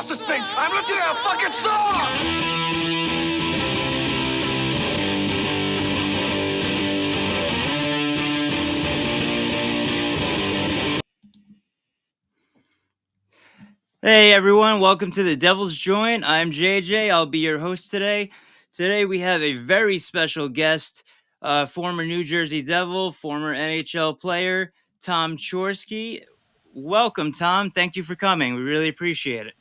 lost this thing. I'm looking at a fucking song. Hey everyone, welcome to the Devil's Joint. I'm JJ. I'll be your host today. Today we have a very special guest, former New Jersey Devil, former NHL player, Tom CHORSKE. Welcome, Tom. Thank you for coming. We really appreciate it.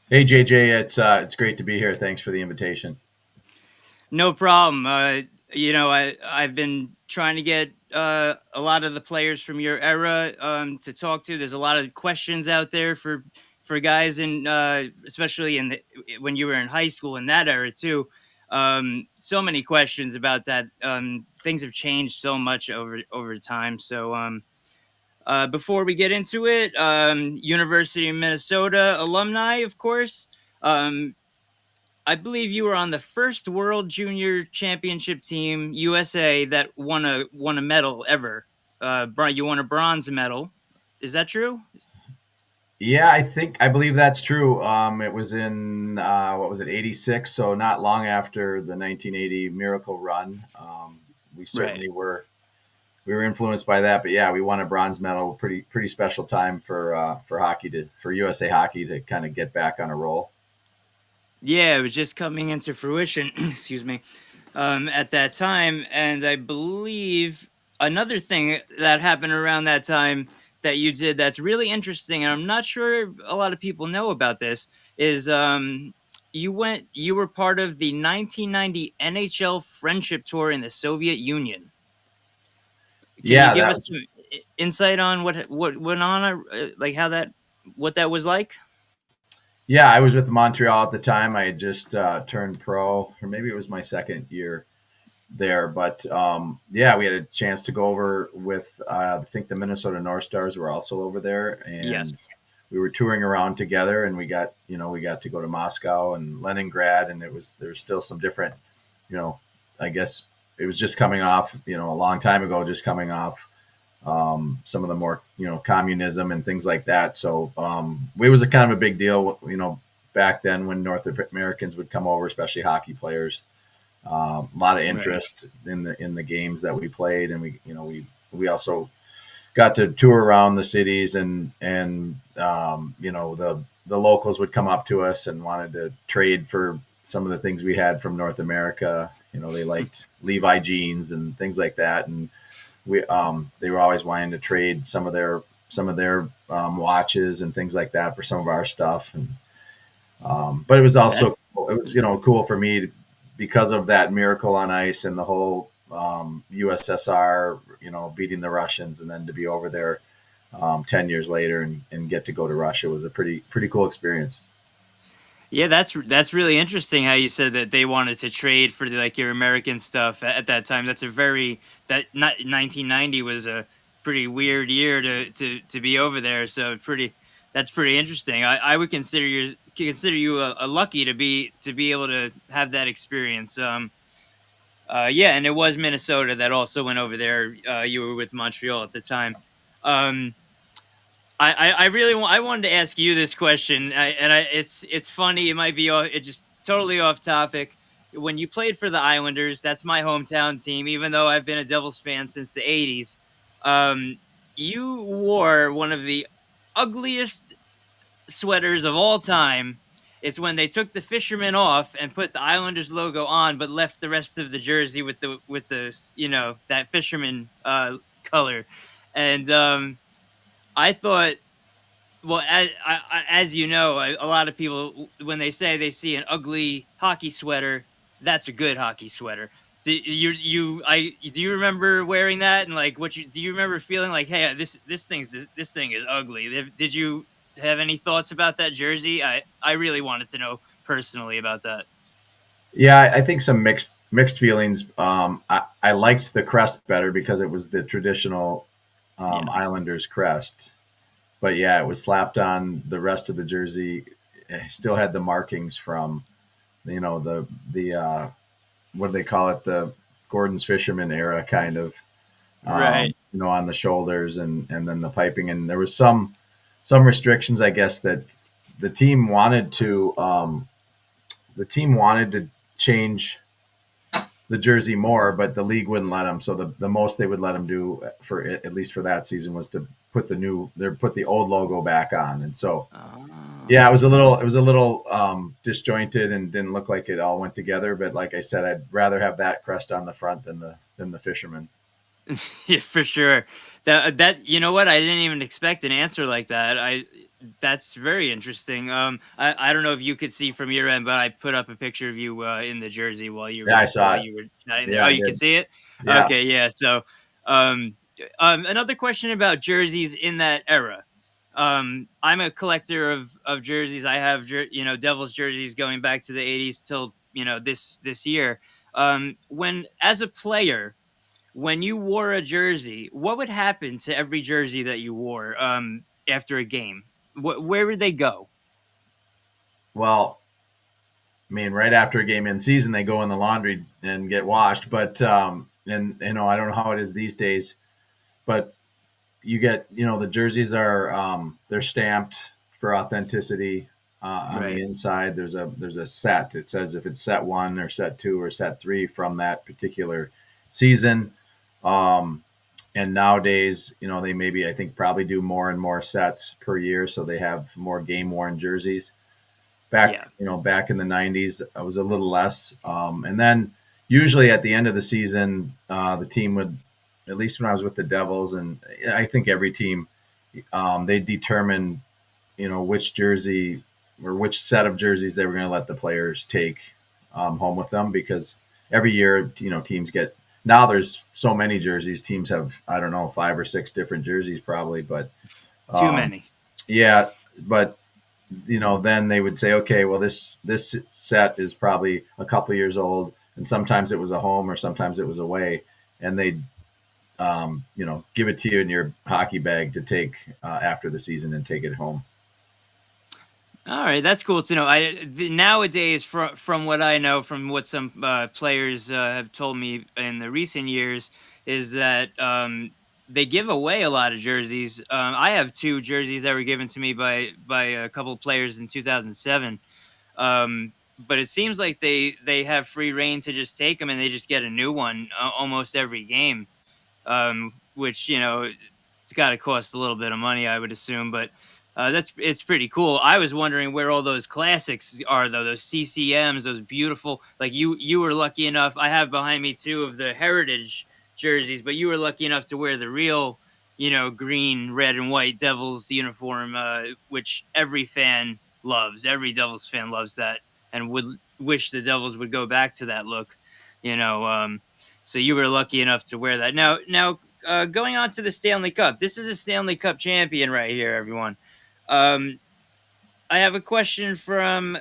Hey JJ, it's great to be here. Thanks for the invitation. No problem. I've been trying to get a lot of the players from your era to talk to. There's a lot of questions out there for guys in especially when you were in high school in that era too. So many questions about that. Things have changed so much over time. So before we get into it, University of Minnesota alumni, of course. I believe you were on the first World Junior Championship team, USA, that won a medal ever. You won a bronze medal. Is that true? Yeah, I believe that's true. It was in what was it, '86? So not long after the 1980 Miracle Run. We certainly were influenced by that. But yeah, we won a bronze medal. Pretty special time for hockey for USA Hockey to kind of get back on a roll. Yeah, it was just coming into fruition. Excuse me. At that time, and I believe another thing that happened around that time that you did that's really interesting, and I'm not sure a lot of people know about this, is you were part of the 1990 NHL Friendship Tour in the Soviet Union. Can you give us some insight on what went on, like what that was like? Yeah, I was with Montreal at the time. I had just turned pro, or maybe it was my second year there. But yeah, we had a chance to go over with I think the Minnesota North Stars were also over there, and Yes. we were touring around together. And we got to go to Moscow and Leningrad, and there was still some different, I guess it was just coming off, a long time ago, just coming off some of the more communism and things like that. So it was a kind of a big deal, back then when North Americans would come over, especially hockey players. A lot of interest in the games that we played, and we also got to tour around the cities, and the locals would come up to us and wanted to trade for some of the things we had from North America. They liked Levi jeans and things like that, and they were always wanting to trade some of their watches and things like that for some of our stuff. And but it was also cool for me because of that miracle on ice and the whole USSR, beating the Russians, and then to be over there 10 years later and get to go to Russia was a pretty cool experience. Yeah, that's really interesting how you said that they wanted to trade for your American stuff at that time. That's 1990 was a pretty weird year to be over there. So that's pretty interesting. I would consider you a lucky to be able to have that experience. Yeah, and it was Minnesota that also went over there. You were with Montreal at the time. I wanted to ask you this question, it's funny. It might be just totally off topic. When you played for the Islanders, that's my hometown team. Even though I've been a Devils fan since the '80s, you wore one of the ugliest sweaters of all time. It's when they took the fisherman off and put the Islanders logo on, but left the rest of the jersey with the that fisherman color, and I thought, well, as you know, a lot of people, when they say they see an ugly hockey sweater, that's a good hockey sweater. Do you remember wearing that, and do you remember feeling like, hey, this thing is ugly? Did you have any thoughts about that jersey? I really wanted to know personally about that. Yeah, I think some mixed feelings. I liked the crest better because it was the traditional Islanders crest. But yeah, it was slapped on the rest of the jersey. It still had the markings from, the what do they call it? The Gordon's Fisherman era, kind of, right. On the shoulders and then the piping. And there was some restrictions, I guess, that the team wanted to change the jersey more, but the league wouldn't let them. So the most they would let them do for at least for that season was to put the old logo back on. And so, yeah, it was a little disjointed and didn't look like it all went together. But like I said, I'd rather have that crest on the front than the fisherman. Yeah, for sure. That you know what? I didn't even expect an answer like that. That's very interesting. I don't know if you could see from your end, but I put up a picture of you in the jersey while you were Yeah, I saw it. you were chatting there. Yeah, Oh, I you did. could see it. Yeah. Okay, yeah. So, another question about jerseys in that era. I'm a collector of jerseys. I have Devils jerseys going back to the '80s till this year. When as a player, when you wore a jersey, what would happen to every jersey that you wore after a game? Where would they go? Well, I mean, right after a game in season, they go in the laundry and get washed. But and I don't know how it is these days, but you get the jerseys are they're stamped for authenticity on the Right. inside. There's a set. It says if it's set 1 or set 2 or set 3 from that particular season. And nowadays, they maybe I think probably do more and more sets per year, so they have more game worn jerseys. Back back in the 90s, it was a little less. And then usually at the end of the season, the team would, at least when I was with the Devils, and I think every team, they determine, which jersey or which set of jerseys they were going to let the players take home with them, because every year, teams get, now there's so many jerseys, teams have, I don't know, 5 or 6 different jerseys probably, but Too many. yeah, but then they would say, okay, well, this set is probably a couple years old, and sometimes it was a home or sometimes it was away, and they'd give it to you in your hockey bag to take after the season and take it home. All right, that's cool to know. Nowadays, from what I know, from what some players have told me in the recent years, is that they give away a lot of jerseys. I have 2 jerseys that were given to me by a couple of players in 2007. But it seems like they have free reign to just take them and they just get a new one almost every game. Which it's got to cost a little bit of money, I would assume, but it's pretty cool. I was wondering where all those classics are, though. Those CCMs, those beautiful, like you were lucky enough. I have behind me 2 of the heritage jerseys, but you were lucky enough to wear the real, green, red, and white Devils uniform, which every fan loves. Every Devils fan loves that and would wish the Devils would go back to that look. You know, so you were lucky enough to wear that. Now, going on to the Stanley Cup. This is a Stanley Cup champion right here, everyone. I have a question from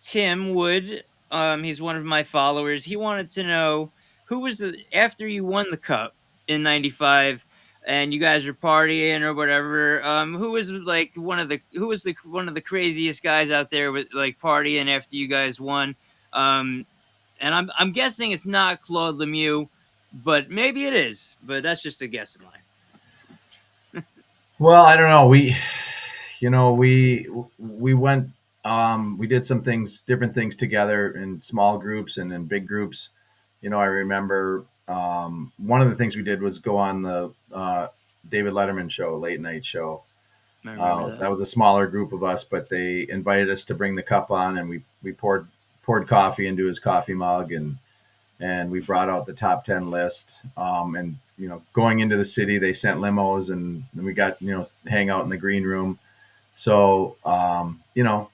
Tim Wood. He's one of my followers. He wanted to know who was after you won the cup in '95 and you guys were partying or whatever. Who was like one of the craziest guys out there with like partying after you guys won? And I'm guessing it's not Claude Lemieux, but maybe it is. But that's just a guess of mine. Well, I don't know. We went, we did some different things together in small groups and in big groups. I remember one of the things we did was go on the David Letterman show, late night show. That was a smaller group of us, but they invited us to bring the cup on, and we poured coffee into his coffee mug, and we brought out the top 10 list. And going into the city, they sent limos, and we got hang out in the green room. So a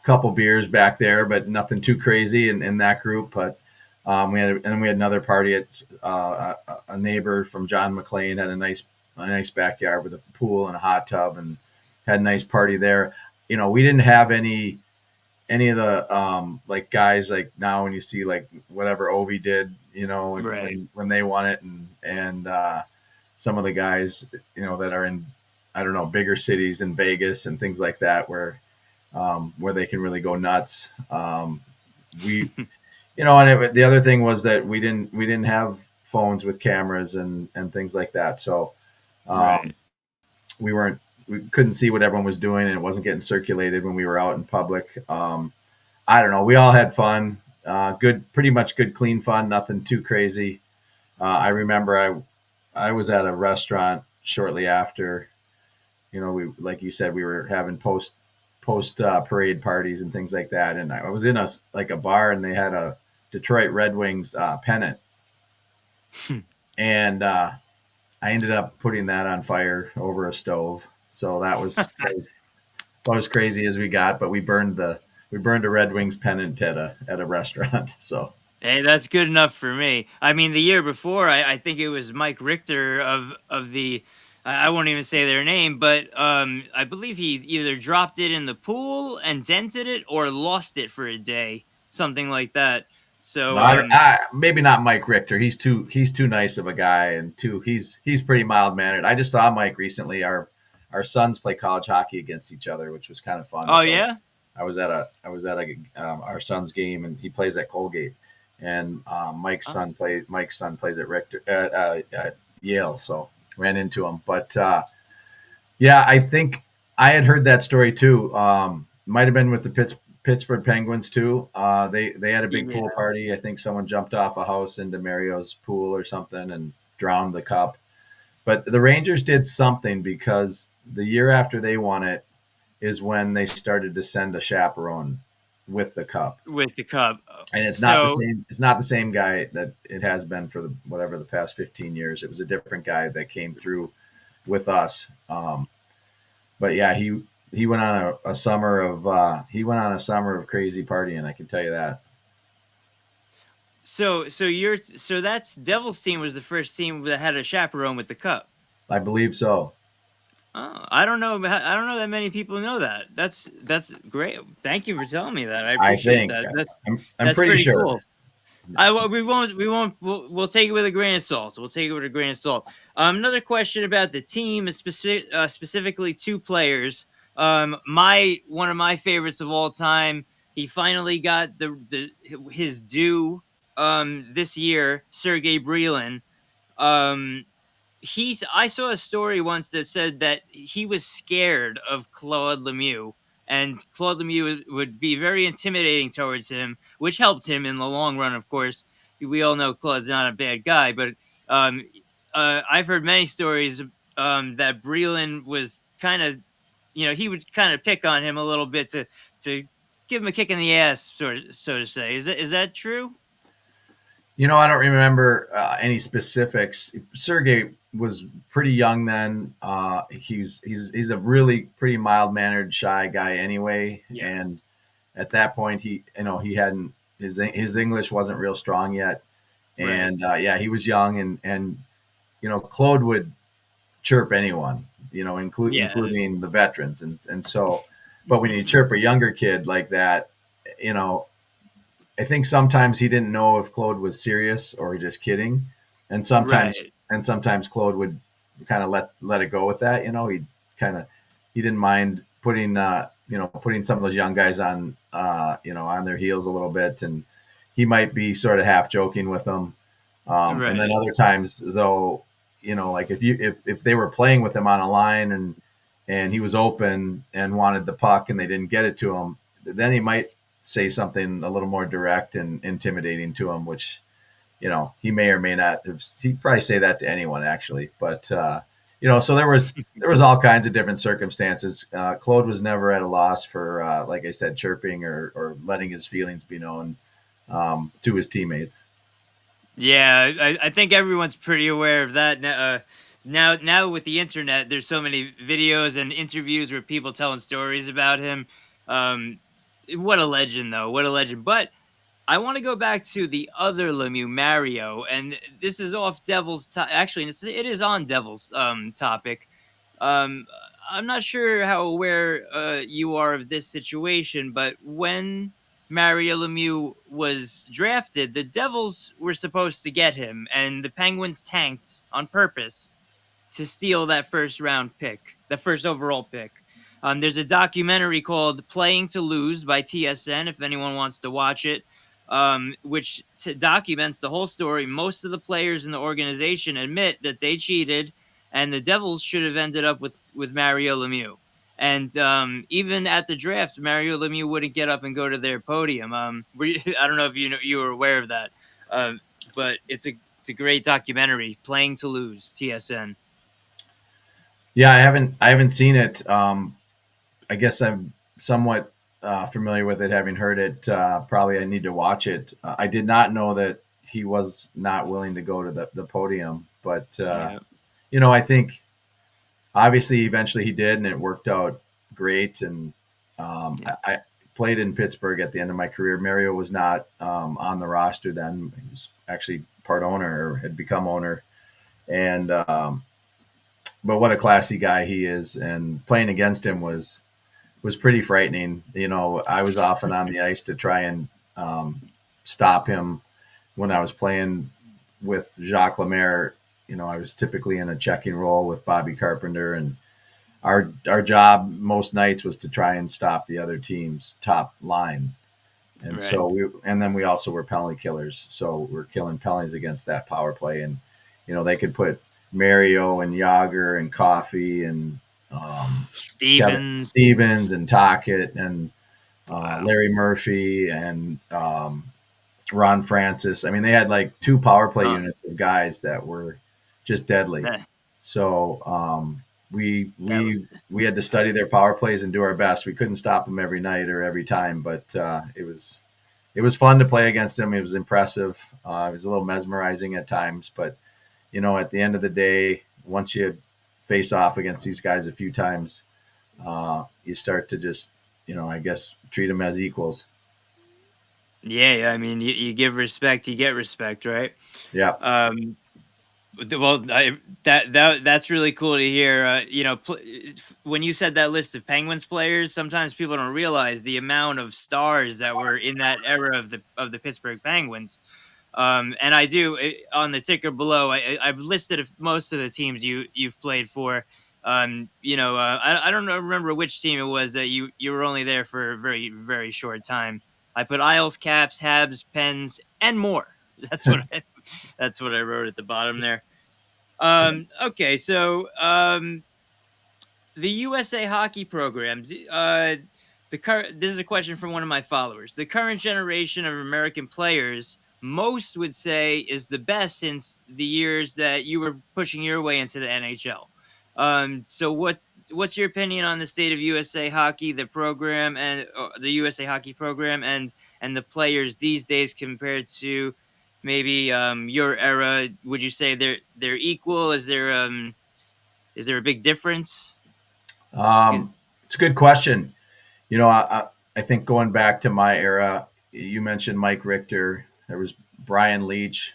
couple beers back there, but nothing too crazy in that group. But we had another party at a neighbor from John McLean had a nice backyard with a pool and a hot tub, and had a nice party there. We didn't have any of the like guys like now when you see like whatever Ovi did, Right. when they won it, and some of the guys that are in, I don't know, bigger cities in Vegas and things like that where they can really go nuts. We and the other thing was that we didn't have phones with cameras and things like that, so Right. we weren't we couldn't see what everyone was doing, and it wasn't getting circulated when we were out in public. I don't know. We all had fun. Pretty much good, clean fun. Nothing too crazy. I remember I was at a restaurant shortly after. We, like you said, we were having post parade parties and things like that, and I was in a bar, and they had a Detroit Red Wings pennant, and I ended up putting that on fire over a stove. So that was about as crazy as we got. But we burned a Red Wings pennant at a restaurant. So hey, that's good enough for me. I mean, the year before, I think it was Mike Richter of the. I won't even say their name, but I believe he either dropped it in the pool and dented it, or lost it for a day, something like that. So maybe not Mike Richter. He's too nice of a guy, and he's pretty mild mannered. I just saw Mike recently. Our sons play college hockey against each other, which was kind of fun. Oh, so yeah. I was at our son's game, and he plays at Colgate, and Mike's son plays at Richter at Yale. So ran into him, but yeah, I think I had heard that story too. Might have been with the Pittsburgh Penguins too. They had a big pool party. I think someone jumped off a house into Mario's pool or something and drowned the cup. But the Rangers did something, because the year after they won it is when they started to send a chaperone with the cup. With the cup, and it's not the same. It's not the same guy that it has been for the past 15 years. It was a different guy that came through with us. But yeah, he went on a summer of crazy partying. I can tell you that. So that's Devils team was the first team that had a chaperone with the cup. I believe so. Oh, I don't know that many people know that. That's great. Thank you for telling me that. I appreciate that. I'm pretty sure. Cool. We'll take it with a grain of salt. Another question about the team is specifically two players. One of my favorites of all time. He finally got his due this year. Sergei Brylin. I saw a story once that said that he was scared of Claude Lemieux, and Claude Lemieux would be very intimidating towards him, which helped him in the long run. Of course, we all know Claude's not a bad guy, but I've heard many stories that Brylin was kind of, he would kind of pick on him a little bit to give him a kick in the ass, so to say. Is that true? I don't remember any specifics. Sergei was pretty young then. He's a really pretty mild mannered, shy guy anyway. Yeah. And at that point, he hadn't his English wasn't real strong yet. Right. And he was young, and Claude would chirp anyone, including the veterans, and so. But when you chirp a younger kid like that, I think sometimes he didn't know if Claude was serious or just kidding, and sometimes Claude would kind of let it go with that. He didn't mind putting some of those young guys on on their heels a little bit, and he might be sort of half joking with them. Right. And then other times, though, like if they were playing with him on a line and he was open and wanted the puck and they didn't get it to him, then he might say something a little more direct and intimidating to him, which, he may or may not have. He'd probably say that to anyone, actually. But, so there was all kinds of different circumstances. Claude was never at a loss for, like I said, chirping or letting his feelings be known to his teammates. Yeah, I think everyone's pretty aware of that. Now with the internet, there's so many videos and interviews where people telling stories about him. What a legend, though. What a legend. But I want to go back to the other Lemieux, Mario, and this is off Devils. Actually, it is on Devils topic. I'm not sure how aware you are of this situation, but when Mario Lemieux was drafted, the Devils were supposed to get him, and the Penguins tanked on purpose to steal that first round pick, the first overall pick. There's a documentary called Playing to Lose by TSN, if anyone wants to watch it, which documents the whole story. Most of the players in the organization admit that they cheated and the Devils should have ended up with Mario Lemieux. And even at the draft, Mario Lemieux wouldn't get up and go to their podium. I don't know if you were aware of that, but it's a great documentary, Playing to Lose, TSN. Yeah, I haven't seen it. I guess I'm somewhat familiar with it, having heard it. Probably I need to watch it. I did not know that he was not willing to go to the podium, but Yeah, I think obviously eventually he did, and it worked out great. And yeah, I played in Pittsburgh at the end of my career. Mario was not on the roster then. He was actually part owner, or had become owner. And but what a classy guy he is, and playing against him was pretty frightening. I was often on the ice to try and stop him when I was playing with Jacques Lemaire. I was typically in a checking role with Bobby Carpenter, and our job most nights was to try and stop the other team's top line. And right. then we also were penalty killers. So we're killing penalties against that power play. And, they could put Mario and Yager and Coffey and Kevin Stevens. Stevens and Tockett and Wow. Larry Murphy and Ron Francis. I mean, they had like 2 power play Oh, units of guys that were just deadly. that, So we that was, we we had to study their power plays and do our best. We couldn't stop them every night or every time, but it was fun to play against them. It was impressive. It was a little mesmerizing at times, but at the end of the day, once you face off against these guys a few times, you start to just, I guess, treat them as equals. yeah. I mean, you give respect, you get respect, right? Yeah. Well, that's really cool to hear. When you said that list of Penguins players, sometimes people don't realize the amount of stars that were in that era of the Pittsburgh Penguins. And I do on the ticker below. I've listed most of the teams you've played for. I don't remember which team it was that you were only there for a very very short time. I put Isles, Caps, Habs, Pens, and more. That's what that's what I wrote at the bottom there. Okay, so the USA hockey programs. This is a question from one of my followers. The current generation of American players, most would say, is the best since the years that you were pushing your way into the NHL. So what's your opinion on the state of USA hockey, the program, and the USA hockey program, and the players these days compared to maybe your era? Would you say they're equal? Is there a big difference? 'Cause- It's a good question. I think going back to my era, you mentioned Mike Richter. There was Brian Leach,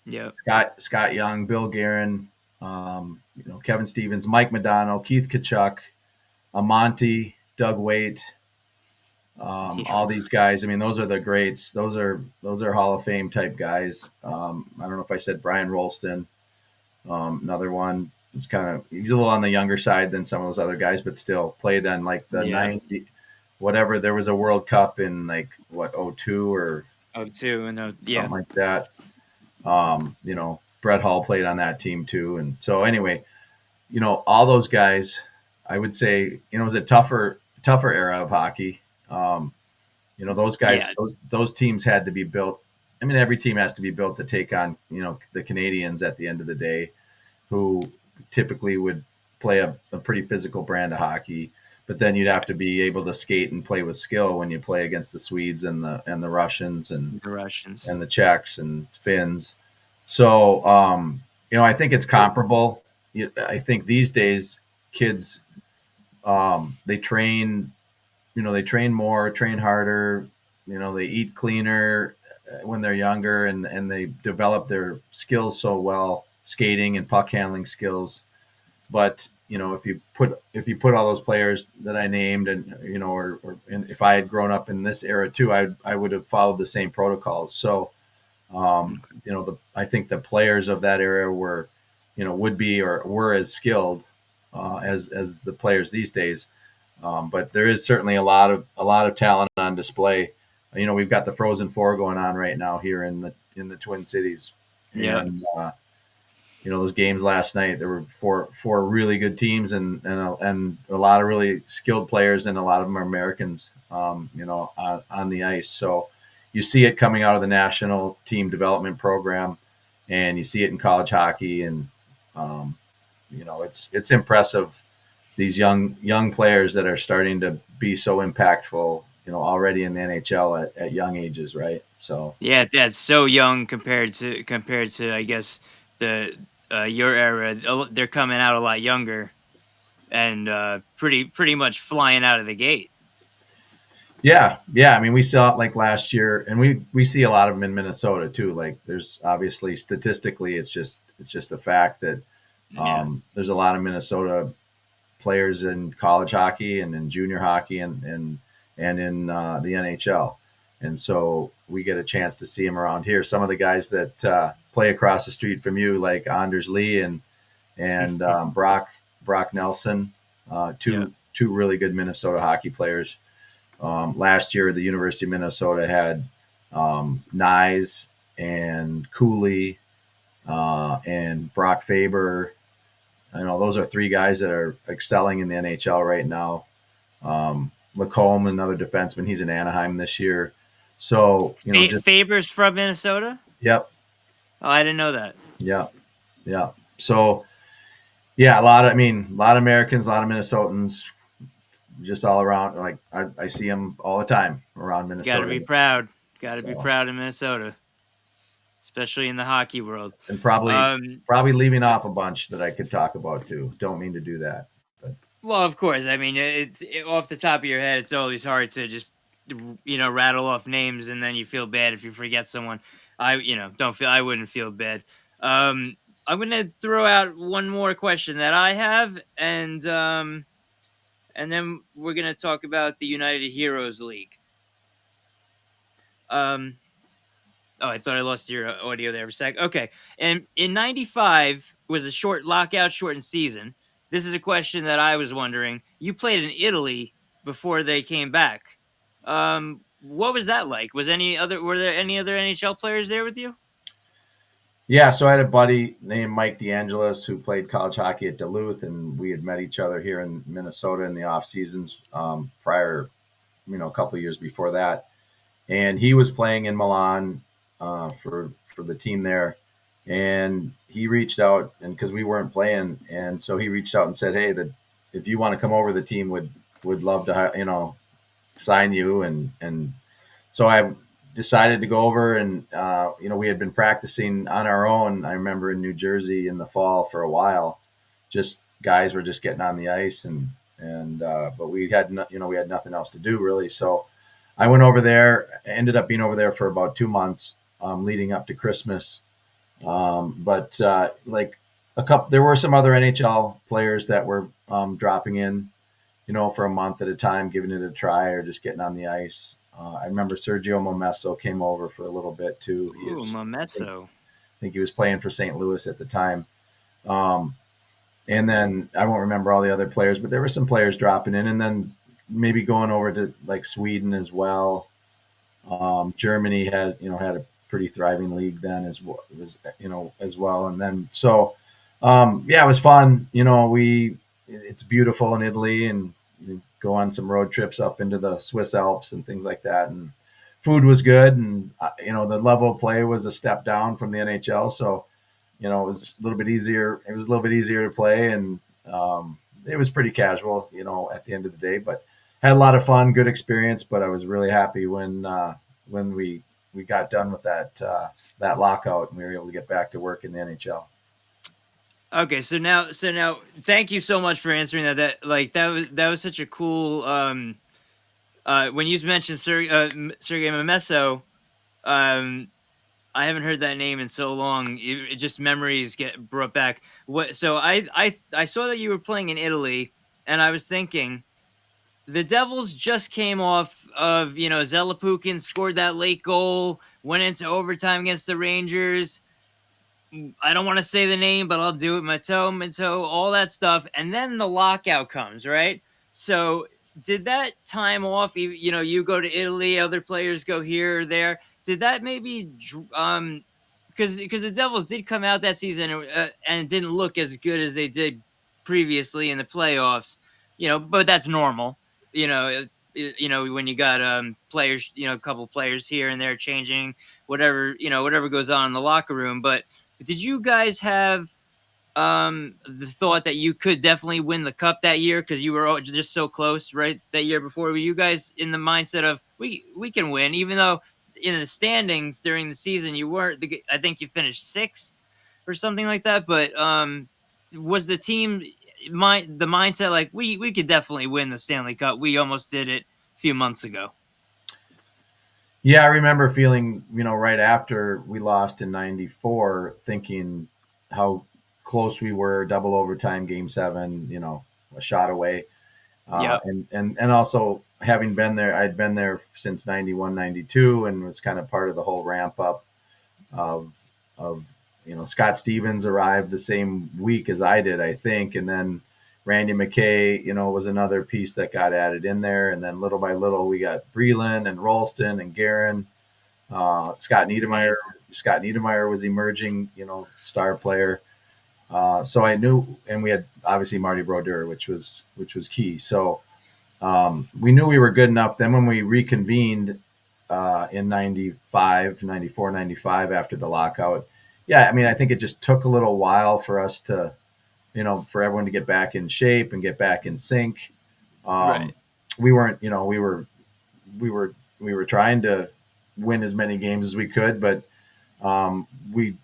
yeah, Scott Young, Bill Guerin, Kevin Stevens, Mike Modano, Keith Kachuk, Amonte, Doug Waite, all these guys. I mean, those are the greats. Those are Hall of Fame type guys. I don't know if I said Brian Rolston, another one. He's a little on the younger side than some of those other guys, but still played on like the yeah. 90 whatever. There was a World Cup in like what 02 or Oh, two and yeah, something like that. Brett Hall played on that team too. And so anyway, all those guys, I would say, it was a tougher era of hockey. Those guys, yeah, those teams had to be built. I mean, every team has to be built to take on, the Canadians at the end of the day, who typically would play a pretty physical brand of hockey. But then you'd have to be able to skate and play with skill when you play against the Swedes and the Russians and the Russians. the Czechs and Finns. So, I think it's comparable. I think these days kids, they train, they train more, train harder, they eat cleaner when they're younger, and they develop their skills so well, skating and puck handling skills. But, if you put all those players that I named and, and if I had grown up in this era too, I would have followed the same protocols. So, I think the players of that era were, would be or were as skilled as the players these days. But there is certainly a lot of talent on display. We've got the Frozen Four going on right now here in the Twin Cities, Yeah. and those games last night, there were four really good teams and a lot of really skilled players, and a lot of them are Americans, on the ice. So you see it coming out of the national team development program, and you see it in college hockey, and it's impressive. These young players that are starting to be so impactful, already in the NHL at young ages, right? So Yeah, that's so young compared to I guess the your era. They're coming out a lot younger and pretty much flying out of the gate. yeah. I mean, we saw it like last year, and we see a lot of them in Minnesota too. Like, there's obviously statistically, it's just a fact that Yeah. there's a lot of Minnesota players in college hockey and in junior hockey and in the NHL. And so we get a chance to see them around here. Some of the guys that play across the street from you, like Anders Lee and Brock Nelson, Yeah. two really good Minnesota hockey players. Last year, the University of Minnesota had Nyes and Cooley and Brock Faber. I know those are three guys that are excelling in the NHL right now. Lacombe, another defenseman, he's in Anaheim this year. So, Faber's from Minnesota. Yep. Oh, I didn't know that. Yeah. So, yeah, a lot of Americans, a lot of Minnesotans, just all around. Like, I see them all the time around Minnesota. Got to be proud. Got to be proud in Minnesota, especially in the hockey world. And probably leaving off a bunch that I could talk about too. Don't mean to do that. But. Well, of course. I mean, off the top of your head, it's always hard to just rattle off names and then you feel bad if you forget someone. I wouldn't feel bad. I'm gonna throw out one more question that I have, and then we're gonna talk about the United Heroes League. Oh, I thought I lost your audio there for a sec. Okay. And in 95 was a short lockout, shortened season. This is a question that I was wondering. You played in Italy before they came back. What was that like? Were there any other NHL players there with you? Yeah, so I had a buddy named Mike DeAngelis who played college hockey at Duluth, and we had met each other here in Minnesota in the off seasons prior, a couple of years before that. And he was playing in Milan for the team there, and he reached out, and because we weren't playing, and so he reached out and said, "Hey, if you want to come over, the team would love to sign you." And so I decided to go over, and we had been practicing on our own. I remember in New Jersey in the fall for a while, just guys were just getting on the ice, but we had nothing else to do really, so. I went over there, ended up being over there for about 2 months leading up to Christmas. But there were some other NHL players that were dropping in, for a month at a time, giving it a try or just getting on the ice. I remember Sergio Momesso came over for a little bit too. Momesso. I think he was playing for St. Louis at the time. And then I won't remember all the other players, but there were some players dropping in, and then maybe going over to like Sweden as well. Germany has, had a pretty thriving league then as well. And then, so, it was fun. It's beautiful in Italy, and you go on some road trips up into the Swiss Alps and things like that. And food was good. And, the level of play was a step down from the NHL. So, it was a little bit easier. It was a little bit easier to play, and it was pretty casual, at the end of the day, but had a lot of fun, good experience. But I was really happy when we got done with that lockout and we were able to get back to work in the NHL. Okay, so now, thank you so much for answering that. That was such a cool. When you mentioned Sergei Momesso, I haven't heard that name in so long. It just memories get brought back. So I saw that you were playing in Italy, and I was thinking, the Devils just came off of, Zelepukin scored that late goal, went into overtime against the Rangers. I don't want to say the name, but I'll do it. Mato, all that stuff. And then the lockout comes, right? So did that time off, you go to Italy, other players go here or there. Did that maybe, because because the Devils did come out that season and didn't look as good as they did previously in the playoffs. But that's normal. When you got players, a couple players here and there changing, whatever goes on in the locker room. But did you guys have the thought that you could definitely win the cup that year because you were just so close, right? That year before, were you guys in the mindset of we can win, even though in the standings during the season you weren't? I think you finished sixth or something like that. But was the team the mindset like we could definitely win the Stanley Cup? We almost did it a few months ago. Yeah, I remember feeling, right after we lost in '94, thinking how close we were, double overtime, game 7, a shot away. Yep. And also having been there, I'd been there since 91, 92, and was kind of part of the whole ramp up of Scott Stevens arrived the same week as I did, I think. And then Randy McKay, was another piece that got added in there. And then little by little, we got Breland and Rolston and Guerin. Scott Niedermeyer was emerging, star player. So I knew, and we had obviously Marty Brodeur, which was key. So we knew we were good enough. Then when we reconvened in 95, 94, 95 after the lockout, I think it just took a little while for us to, for everyone to get back in shape and get back in sync. Right. We weren't, we were trying to win as many games as we could, but we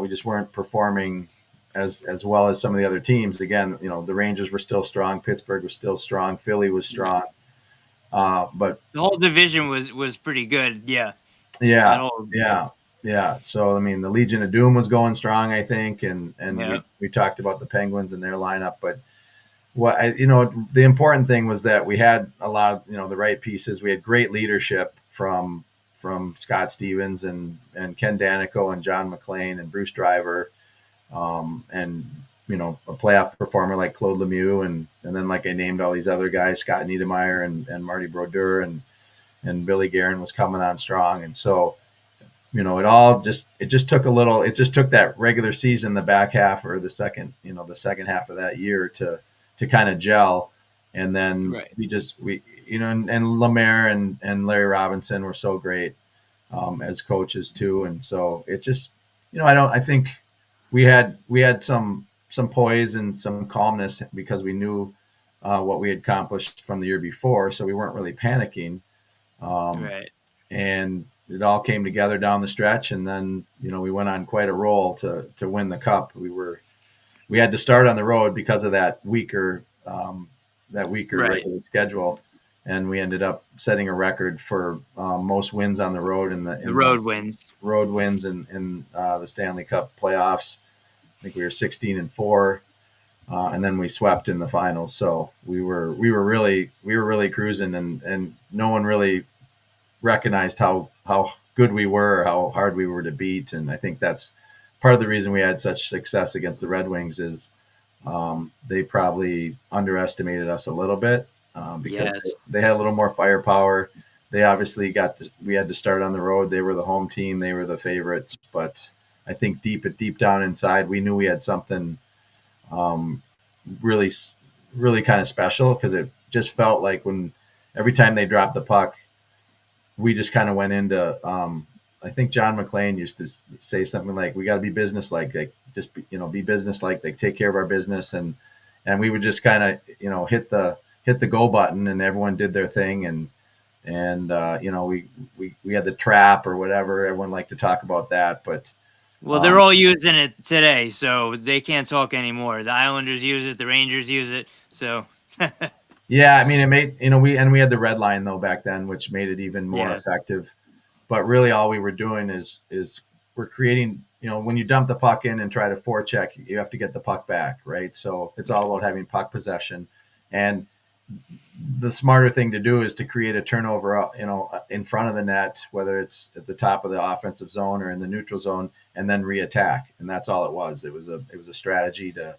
just weren't performing as well as some of the other teams. Again, the Rangers were still strong, Pittsburgh was still strong, Philly was strong, but the whole division was pretty good. Yeah. Yeah. So, the Legion of Doom was going strong, I think. And we talked about the Penguins and their lineup, but the important thing was that we had a lot of, the right pieces. We had great leadership from Scott Stevens and Ken Danico and John McClain and Bruce Driver. And, a playoff performer like Claude Lemieux. And then, like I named all these other guys, Scott Niedermeyer and Marty Brodeur and Billy Guerin was coming on strong. And so, it just took that regular season, the back half or the second half of that year to kind of gel. And then and Lemaire and Larry Robinson were so great as coaches too. And so it just, I think we had some poise and some calmness because we knew what we had accomplished from the year before. So we weren't really panicking. And it all came together down the stretch, and then we went on quite a roll to win the cup. We had to start on the road because of that weaker regular schedule, and we ended up setting a record for most wins on the road in the road wins in the Stanley Cup playoffs. I think we were 16-4, and then we swept in the finals. So we were really cruising, and no one really recognized how good we were, how hard we were to beat. And I think that's part of the reason we had such success against the Red Wings is they probably underestimated us a little bit because they had a little more firepower. They obviously we had to start on the road. They were the home team. They were the favorites. But I think deep down inside, we knew we had something really, really kind of special because it just felt like every time they dropped the puck, we just kind of went into, I think John McClain used to say something like, we got to be businesslike, just be businesslike, take care of our business. And we would just kind of, hit the go button and everyone did their thing. And we had the trap or whatever. Everyone liked to talk about that, but. Well, they're all using it today, so they can't talk anymore. The Islanders use it. The Rangers use it. So. Yeah, it made we had the red line though back then, which made it even more effective. But really, all we were doing is we're creating. When you dump the puck in and try to forecheck, you have to get the puck back, right? So it's all about having puck possession, and the smarter thing to do is to create a turnover, in front of the net, whether it's at the top of the offensive zone or in the neutral zone, and then reattack. And that's all it was. It was a strategy to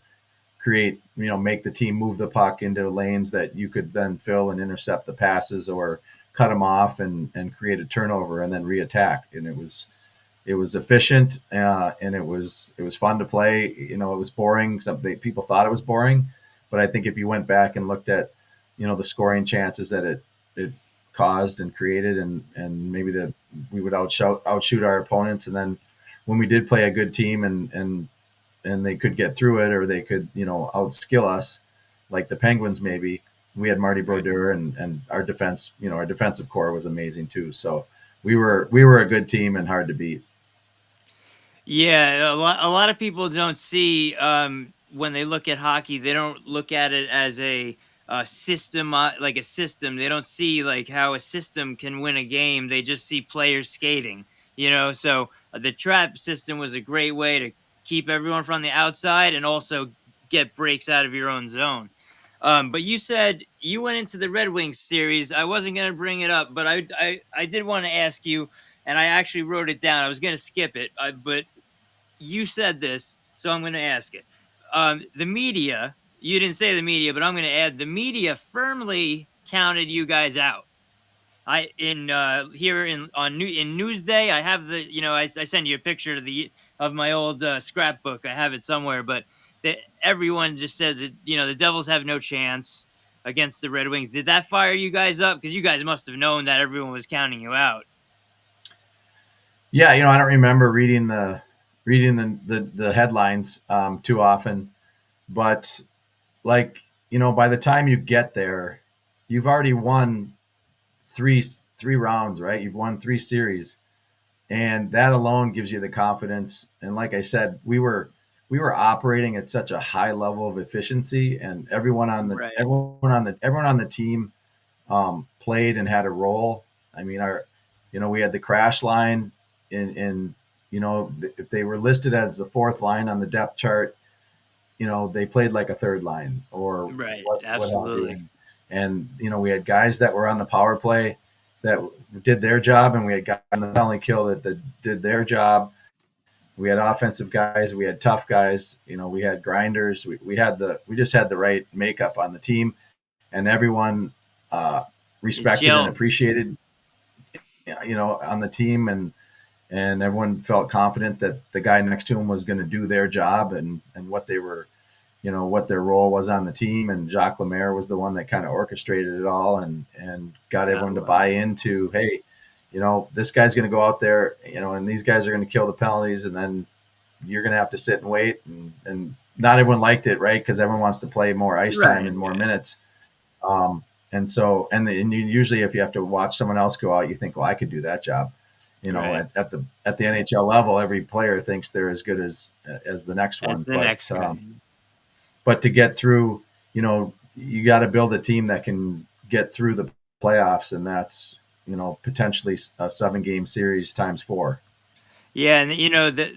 create, make the team move the puck into lanes that you could then fill and intercept the passes or cut them off and create a turnover and then reattack. And it was it was efficient, and it was fun to play. It was boring. People thought it was boring, but I think if you went back and looked at, the scoring chances that it caused and created, and maybe we would outshoot our opponents, and then when we did play a good team and they could get through it, or they could outskill us, like the Penguins maybe. We had Marty Brodeur, and our defense, our defensive core was amazing too. So we were a good team and hard to beat. Yeah, a lot of people don't see when they look at hockey, they don't look at it as a system, like a system. They don't see like how a system can win a game. They just see players skating, So the trap system was a great way to keep everyone from the outside and also get breaks out of your own zone. But you said you went into the Red Wings series. I wasn't going to bring it up, but I did want to ask you, and I actually wrote it down. I was going to skip it, but you said this, so I'm going to ask it. The media, you didn't say the media, but I'm going to add the media firmly counted you guys out. I in here in Newsday, I have I send you a picture of my old scrapbook. I have it somewhere, but everyone just said that the Devils have no chance against the Red Wings. Did that fire you guys up? Because you guys must have known that everyone was counting you out. Yeah, I don't remember reading the headlines too often, but by the time you get there, you've already won three rounds, right? You've won 3 series, and that alone gives you the confidence. And like I said, we were operating at such a high level of efficiency, and everyone on the team played and had a role. I mean, we had the crash line in if they were listed as the 4th line on the depth chart, they played like a 3rd line or absolutely. And we had guys that were on the power play that did their job, and we had guys on the penalty kill that did their job. We had offensive guys, we had tough guys, we had grinders. We just had the right makeup on the team, and everyone respected and appreciated, on the team, and everyone felt confident that the guy next to him was going to do their job and what they were, what their role was on the team. And Jacques Lemaire was the one that kind of orchestrated it all and got everyone to buy into, hey, this guy's going to go out there, and these guys are going to kill the penalties, and then you're going to have to sit and wait. And not everyone liked it, right? Because everyone wants to play more ice time and more minutes. And usually if you have to watch someone else go out, you think, well, I could do that job. At the NHL level, every player thinks they're as good as the next one. But to get through, you got to build a team that can get through the playoffs, and that's potentially a 7-game series times 4. Yeah, and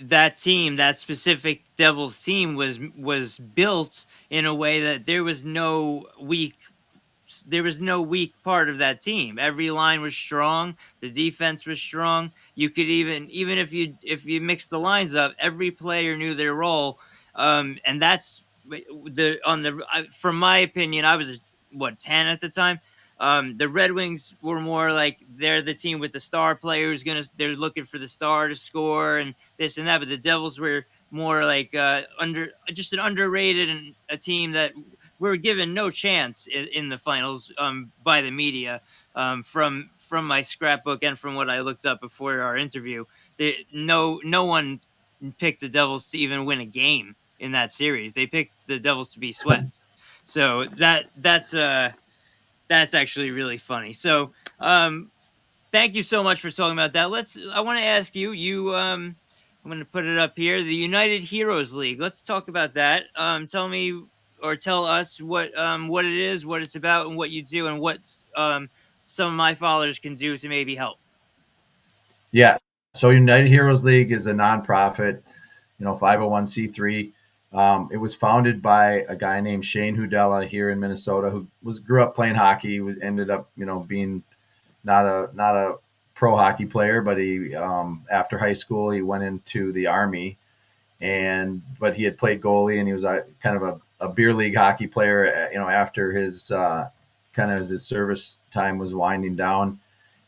that team, that specific Devils team, was built in a way that there was no weak part of that team. Every line was strong. The defense was strong. You could even if you mix the lines up, every player knew their role. And that's from my opinion, I was 10 at the time. The Red Wings were more like they're the team with the star players. They're looking for the star to score and this and that. But the Devils were more like an underrated and a team that were given no chance in the finals by the media. From my scrapbook and from what I looked up before our interview, no one picked the Devils to even win a game in that series. They picked the Devils to be swept. So that's actually really funny. So thank you so much for talking about that. I want to ask you I'm going to put it up here, the United Heroes League. Let's talk about that. Tell me or tell us what it is, what it's about, and what you do, and what some of my followers can do to maybe help. Yeah. So United Heroes League is a nonprofit, 501c3. It was founded by a guy named Shane Hudella here in Minnesota, who grew up playing hockey. Ended up, being not a pro hockey player, but he after high school he went into the Army, but he had played goalie, and he was kind of a beer league hockey player. After his his service time was winding down,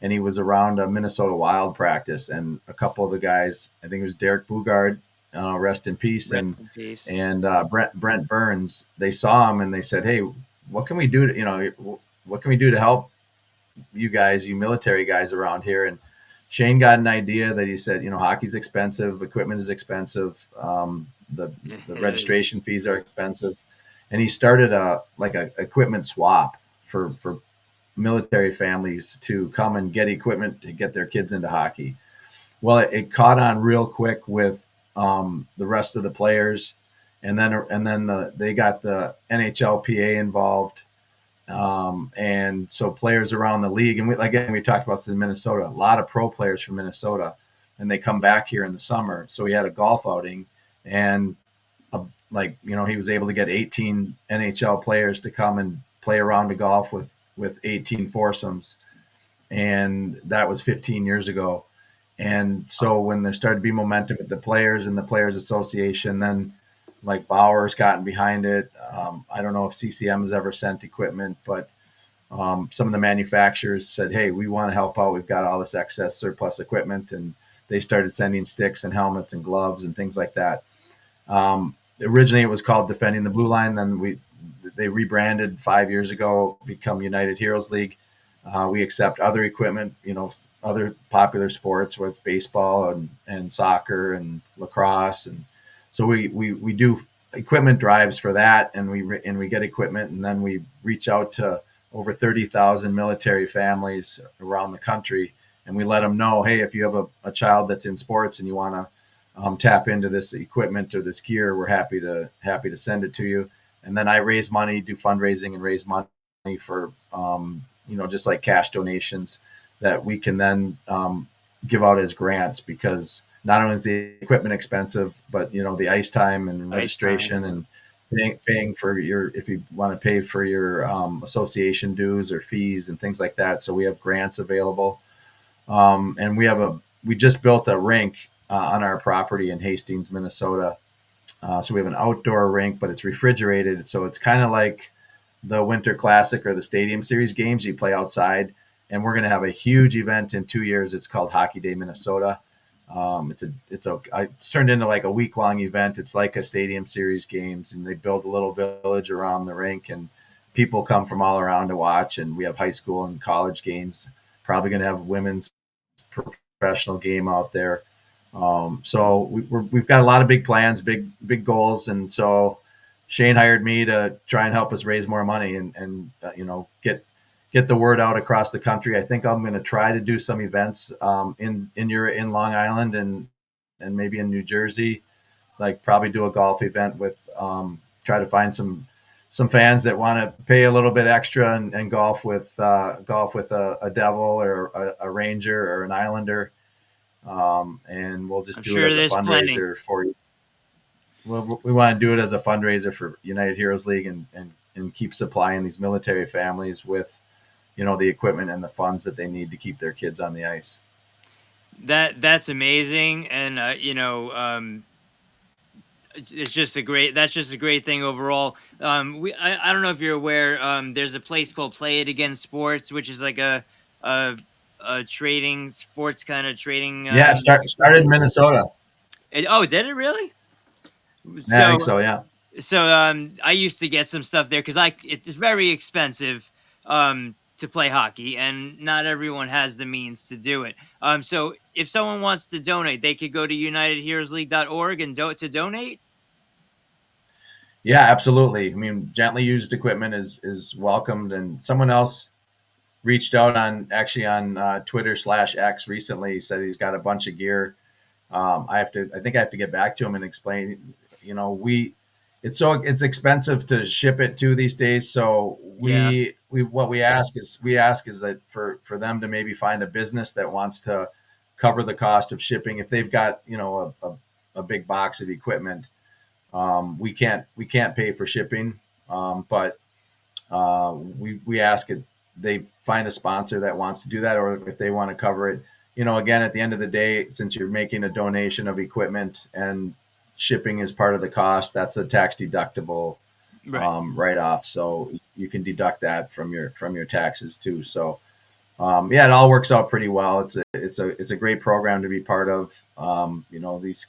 and he was around a Minnesota Wild practice, and a couple of the guys, I think it was Derek Bugard, rest in peace, Rest in peace. and Brent Burns. They saw him and they said, "Hey, what can we do what can we do to help you guys, you military guys around here?" And Shane got an idea that he said, hockey's expensive, equipment is expensive, the registration fees are expensive, and he started a equipment swap for military families to come and get equipment to get their kids into hockey. Well, it caught on real quick with the rest of the players, and then they got the NHLPA involved. And so players around the league, and we talked about this in Minnesota, a lot of pro players from Minnesota, and they come back here in the summer. So we had a golf outing, and he was able to get 18 NHL players to come and play a round of golf with 18 foursomes. And that was 15 years ago. And so when there started to be momentum with the players and the Players Association, then Bauer's gotten behind it. I don't know if CCM has ever sent equipment, but some of the manufacturers said, "Hey, we want to help out. We've got all this excess surplus equipment," and they started sending sticks and helmets and gloves and things like that. Originally, it was called Defending the Blue Line. Then they rebranded 5 years ago, become United Heroes League. We accept other equipment, other popular sports with baseball and soccer and lacrosse, and so we do equipment drives for that, and we get equipment, and then we reach out to over 30,000 military families around the country, and we let them know, hey, if you have a child that's in sports and you want to tap into this equipment or this gear, we're happy to send it to you. And then I raise money, do fundraising, and raise money for just like cash donations that we can then give out as grants, because not only is the equipment expensive, but the ice time and registration and paying for if you want to pay for your association dues or fees and things like that. So we have grants available, and we just built a rink on our property in Hastings, Minnesota. So we have an outdoor rink, but it's refrigerated, so it's kind of like the Winter Classic or the Stadium Series games. You play outside, and we're going to have a huge event in 2 years. It's called Hockey Day Minnesota. It's turned into like a week-long event. It's like a Stadium Series games, and they build a little village around the rink, and people come from all around to watch. And we have high school and college games. Probably going to have women's professional game out there. So we've got a lot of big plans, big goals, and so Shane hired me to try and help us raise more money and get the word out across the country. I think I'm going to try to do some events in Long Island and maybe in New Jersey, probably do a golf event with try to find some fans that want to pay a little bit extra and golf with a Devil or a Ranger or an Islander, and we'll just do it as a fundraiser for you. We want to do it as a fundraiser for United Heroes League and keep supplying these military families with the equipment and the funds that they need to keep their kids on the ice. That's amazing. And, it's just that's just a great thing overall. I don't know if you're aware, there's a place called Play It Again Sports, which is like a trading sports kind of trading. Started in Minnesota. Did it really? Yeah, I think so. Yeah. So I used to get some stuff there because it's very expensive to play hockey, and not everyone has the means to do it. So if someone wants to donate, they could go to unitedheroesleague.org and to donate. Yeah, absolutely. I mean, gently used equipment is welcomed, and someone else reached out on Twitter /X recently, said he's got a bunch of gear. I think I have to get back to him and explain, it's expensive to ship it to these days. So what we ask is that for them to maybe find a business that wants to cover the cost of shipping. If they've got, a big box of equipment, we can't pay for shipping. But we ask it, they find a sponsor that wants to do that, or if they want to cover it. Again, at the end of the day, since you're making a donation of equipment and shipping is part of the cost, that's a tax deductible write-off. So you can deduct that from your taxes too. So yeah, it all works out pretty well. It's a great program to be part of. These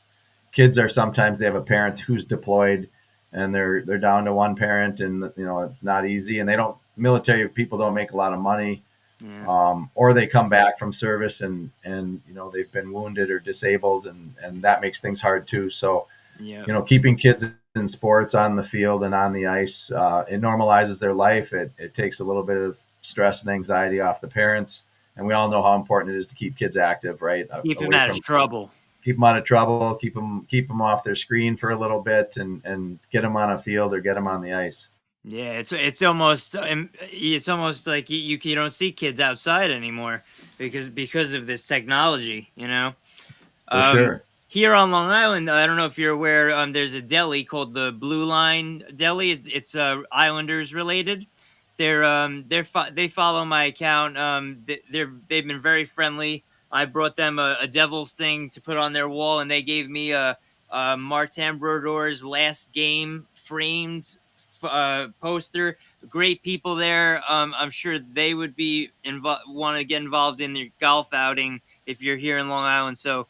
kids are sometimes they have a parent who's deployed, and they're down to one parent, and it's not easy. And military people don't make a lot of money, Yeah. or they come back from service and they've been wounded or disabled, and that makes things hard too. So Yeah. keeping kids in sports on the field and on the ice, it normalizes their life. It takes a little bit of stress and anxiety off the parents, and we all know how important it is to keep kids active, right? Keep him Away out of from trouble. keep them out of trouble, keep them off their screen for a little bit, and get them on a field or get them on the ice. Yeah, it's almost like you don't see kids outside anymore because of this technology. For Um, sure. Here on Long Island, I don't know if you're aware. There's a deli called the Blue Line Deli. It's Islanders related. They follow my account. They've been very friendly. I brought them a Devils thing to put on their wall, and they gave me a Martin Brodor's last game framed poster. Great people there. I'm sure they would be want to get involved in your golf outing if you're here in Long Island. So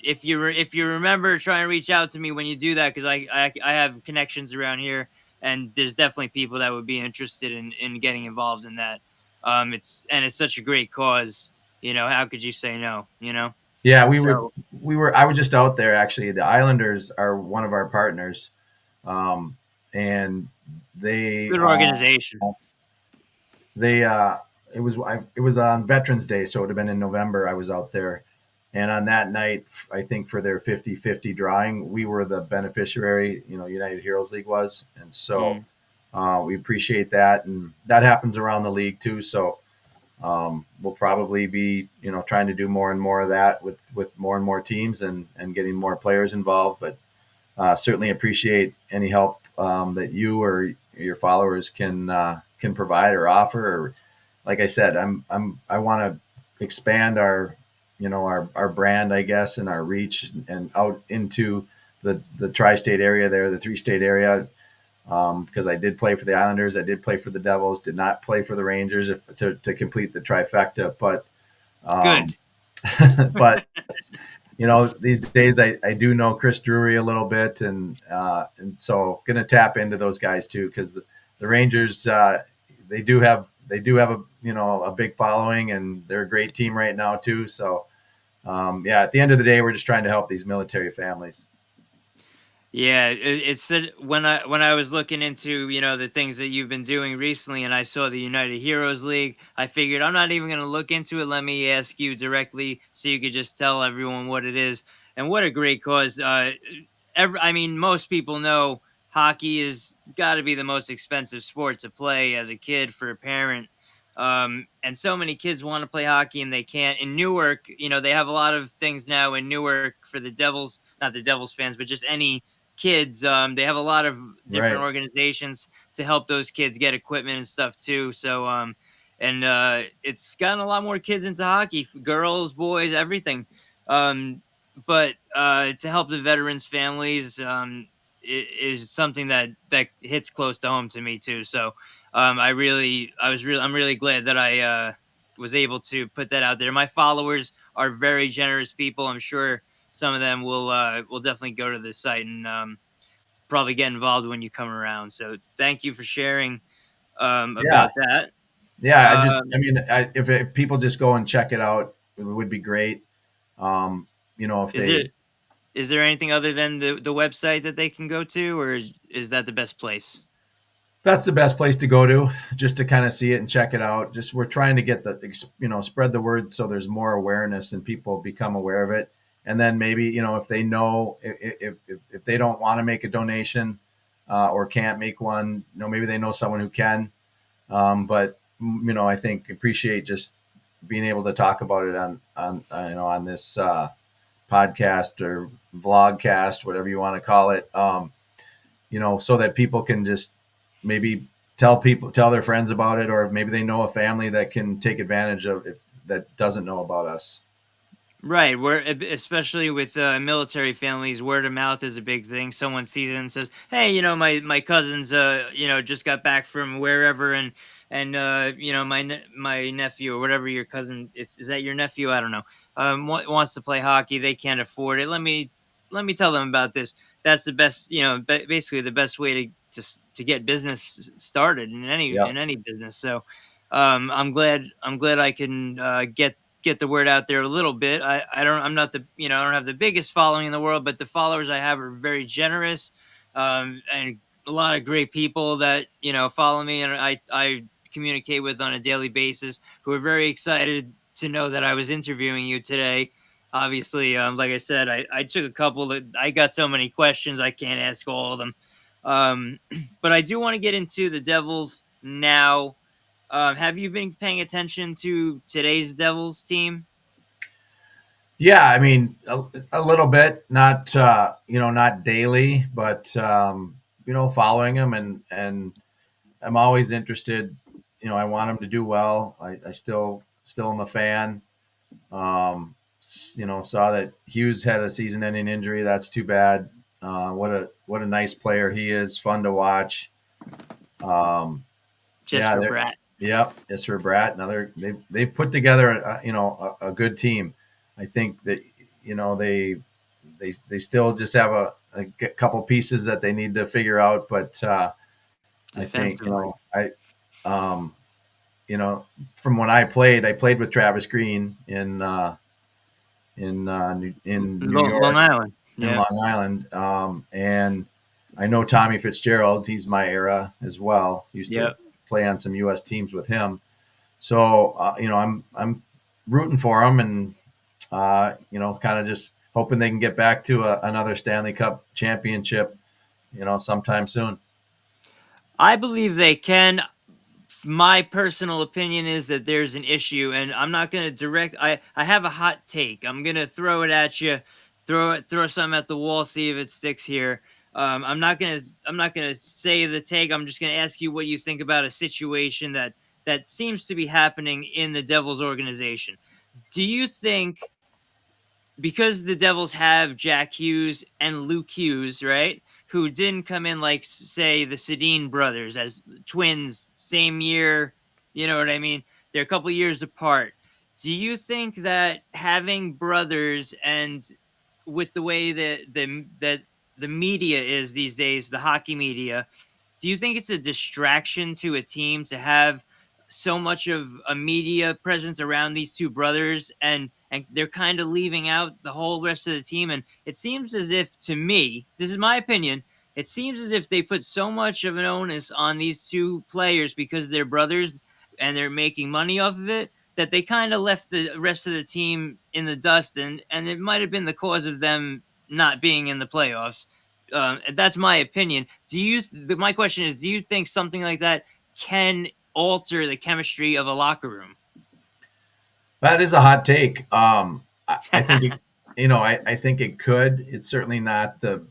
if you remember, try and reach out to me when you do that, because I have connections around here, and there's definitely people that would be interested in getting involved in that. It's such a great cause. How could you say no? Yeah, So I was just out there actually. The Islanders are one of our partners, and they good organization. they it was on Veterans Day, so it would have been in November. I was out there, and on that night, I think for their 50-50 drawing, we were the beneficiary. United Heroes League was, and so Mm. we appreciate that, and that happens around the league too. So we'll probably be trying to do more and more of that with more and more teams and getting more players involved. But certainly appreciate any help that you or your followers can provide or offer. Or, like I said, I want to expand our brand, I guess, and our reach and out into the tri-state area there, the 3-state area. Because I did play for the Islanders, I did play for the Devils, did not play for the Rangers to complete the trifecta, but Good. but these days I do know Chris Drury a little bit, and so going to tap into those guys too, because the Rangers they do have a big following, and they're a great team right now too. So at the end of the day, we're just trying to help these military families. Yeah, when I was looking into the things that you've been doing recently, and I saw the United Heroes League, I figured I'm not even going to look into it. Let me ask you directly, so you could just tell everyone what it is and what a great cause. I mean, most people know hockey is got to be the most expensive sport to play as a kid for a parent. And so many kids want to play hockey and they can't. In Newark, they have a lot of things now in Newark for the Devils, not the Devils fans, but just any kids. They have a lot of different Right. organizations to help those kids get equipment and stuff too. So and it's gotten a lot more kids into hockey, girls, boys, everything. But to help the veterans families is something that hits close to home to me too. So I'm really glad that I was able to put that out there. My followers are very generous people. I'm sure some of them will definitely go to the site and probably get involved when you come around. So thank you for sharing Yeah. about that. Yeah, Um, if people just go and check it out, it would be great. If is there they, is there anything other than the website that they can go to, or is that the best place? that's the best place to go to, just to kind of see it and check it out. Just we're trying to get spread the word so there's more awareness and people become aware of it. And then maybe if they know if they don't want to make a donation or can't make one, maybe they know someone who can. But I think appreciate just being able to talk about it on this podcast or vlogcast, whatever you want to call it. So that people can just maybe tell their friends about it, or maybe they know a family that can take advantage of if that doesn't know about us. Right, where especially with military families, word of mouth is a big thing. Someone sees it and says, "Hey, my cousin's just got back from wherever, and my nephew or whatever your cousin is that your nephew? I don't know. Wants to play hockey. They can't afford it. Let me tell them about this. That's the best, basically the best way to get business started in Yep. any business. So, I'm glad I can get the word out there a little bit. I'm not I don't have the biggest following in the world, but the followers I have are very generous, and a lot of great people that follow me, and I communicate with on a daily basis, who are very excited to know that I was interviewing you today. Obviously, like I said, I took a couple that I got so many questions I can't ask all of them. Um, but I do want to get into the Devils now. Have you been paying attention to today's Devils team? Yeah, I mean, a little bit, not not daily, but following them, and I'm always interested. I want them to do well. I still am a fan. Saw that Hughes had a season-ending injury. That's too bad. What a nice player he is. Fun to watch. Um, Just yeah, for they're Brat. yep. Yes, for Brat. Another they've put together a good team. I think that they still just have a couple pieces that they need to figure out, but I think Defensively. um, from when I played with Travis Green in New Long York, Island. in Yeah. Long Island, and I know Tommy Fitzgerald. He's my era as well. Used to Yep. play on some U.S. teams with him, so I'm rooting for him, and kind of just hoping they can get back to another Stanley Cup championship, sometime soon. I believe they can. My personal opinion is that there's an issue, and I'm not going to direct. I have a hot take. I'm going to throw it at you, throw something at the wall, see if it sticks here. I'm not gonna say the take. I'm just gonna ask you what you think about a situation that seems to be happening in the Devils organization. Do you think, because the Devils have Jack Hughes and Luke Hughes, right? Who didn't come in like, say, the Sedin brothers as twins, same year. You know what I mean? They're a couple years apart. Do you think that having brothers, and with the way that the media is these days, the hockey media, do you think it's a distraction to a team to have so much of a media presence around these two brothers, and they're kind of leaving out the whole rest of the team? And it seems as if, to me, this is my opinion, it seems as if they put so much of an onus on these two players because they're brothers and they're making money off of it, that they kind of left the rest of the team in the dust, and it might have been the cause of them not being in the playoffs. That's my opinion. My question is, do you think something like that can alter the chemistry of a locker room? That is a hot take. I think I think it could. It's certainly not the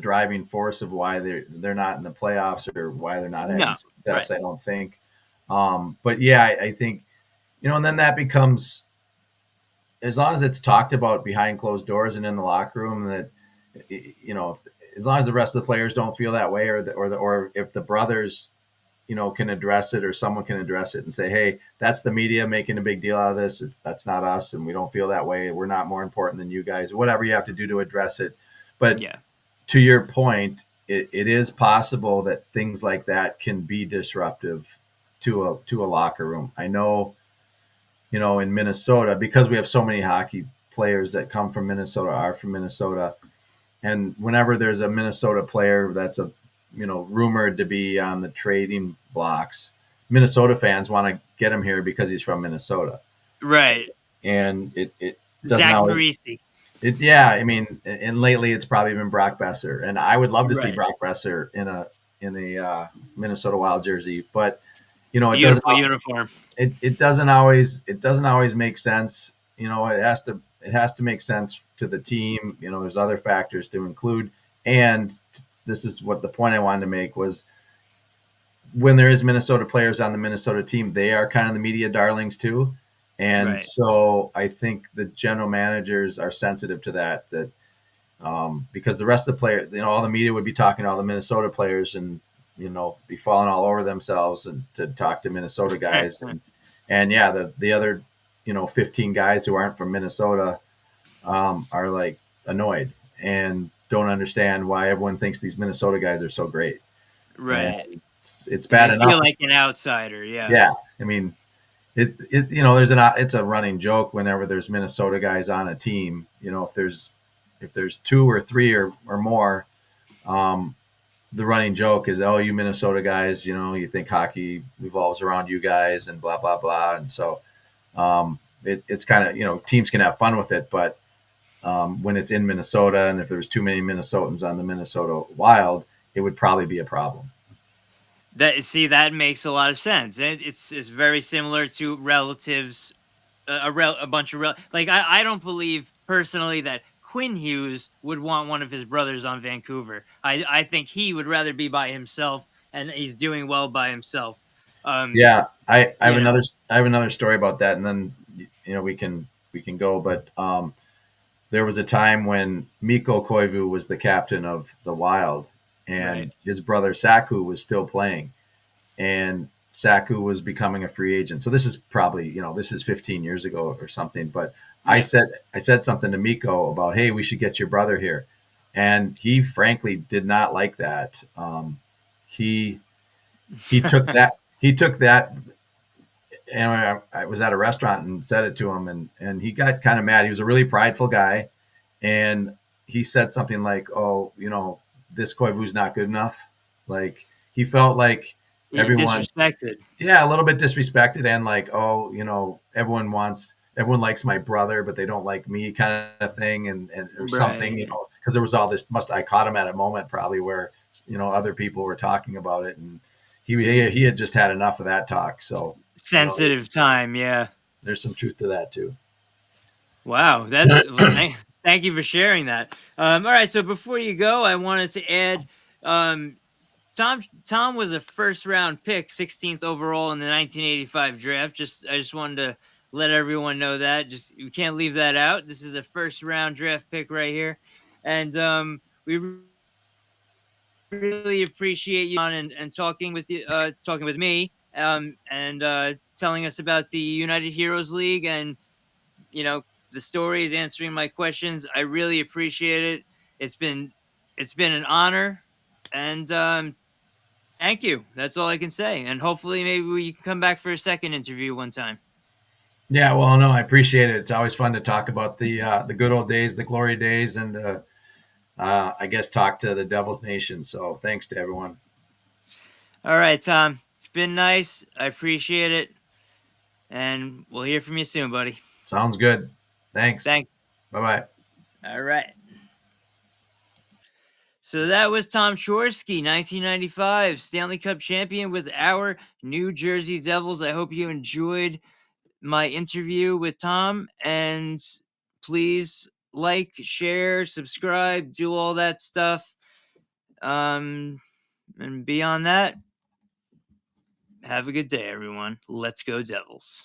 driving force of why they're not in the playoffs or why they're not having No, right. success. I don't think. But yeah, I think and then that becomes, as long as it's talked about behind closed doors and in the locker room, that if, as long as the rest of the players don't feel that way, or if the brothers can address it, or someone can address it and say, hey, that's the media making a big deal out of this. That's not us, and we don't feel that way. We're not more important than you guys. Whatever you have to do to address it. But Yeah. to your point, it is possible that things like that can be disruptive to a locker room. I know, in Minnesota, because we have so many hockey players that come from Minnesota, are from Minnesota, and whenever there's a Minnesota player that's rumored to be on the trading blocks, Minnesota fans want to get him here because he's from Minnesota, Right. and it doesn't Zach always. Parisi. Yeah, I mean, and lately it's probably been Brock Besser, and I would love to see Right. Brock Besser in a Minnesota Wild jersey, but it doesn't. Beautiful uniform. It doesn't always make sense. It has to make sense to the team. There's other factors to include, and this is what the point I wanted to make was, when there is Minnesota players on the Minnesota team, they are kind of the media darlings too. And Right. so I think the general managers are sensitive to that, because the rest of the players, all the media would be talking to all the Minnesota players and, be falling all over themselves and to talk to Minnesota guys. And yeah, the other, 15 guys who aren't from Minnesota are like annoyed and don't understand why everyone thinks these Minnesota guys are so great. Right. And it's And bad they enough. feel like an outsider. Yeah. Yeah. I mean, it's a running joke whenever there's Minnesota guys on a team, if there's two or three or more, the running joke is, oh, you Minnesota guys, you think hockey revolves around you guys and blah, blah, blah. And so it's kind of, teams can have fun with it, but when it's in Minnesota and if there was too many Minnesotans on the Minnesota Wild, it would probably be a problem. That makes a lot of sense. It's very similar to relatives, a bunch of like I don't believe personally that Quinn Hughes would want one of his brothers on Vancouver. I think he would rather be by himself, and he's doing well by himself. Yeah, I have You know, another story about that, and then we can go. But there was a time when Mikko Koivu was the captain of the Wild, right. and his brother Saku was still playing, and Saku was becoming a free agent. So this is probably, this is 15 years ago or something. But I said something to Mikko about, hey, we should get your brother here, and he frankly did not like that. He took that, and I was at a restaurant and said it to him, and he got kind of mad. He was a really prideful guy, and he said something like, "Oh, this Koivu's not good enough." Like he felt like Yeah, everyone, disrespected. yeah, a little bit disrespected, and like, oh, everyone likes my brother, but they don't like me, kind of thing, and or something, Right. because there was all this. I caught him at a moment probably where other people were talking about it, and he had just had enough of that talk. So Sensitive time. Yeah. there's some truth to that too. Wow, well, thank you for sharing that. All right, so before you go, I wanted to add, um, Tom was a first round pick, 16th overall in the 1985 draft. I just wanted to let everyone know that. Just you can't leave that out. This is a first round draft pick right here, and we really appreciate you on and talking with you, talking with me, and telling us about the United Heroes League and you know the stories, answering my questions. I really appreciate it. It's been it's been an honor, and thank you. That's all I can say. And hopefully, maybe we can come back for a second interview one time. Yeah, well, no, I appreciate it. It's always fun to talk about the good old days, the glory days, and I guess talk to the Devil's Nation. So thanks to everyone. All right, Tom. It's been nice. I appreciate it, and we'll hear from you soon, buddy. Sounds good. Thanks. Thank. Bye bye. All right. So that was Tom Chorsky, 1995 Stanley Cup champion with our New Jersey Devils. I hope you enjoyed my interview with Tom, and please like, share, subscribe, do all that stuff. And beyond that, have a good day, everyone. Let's go, Devils.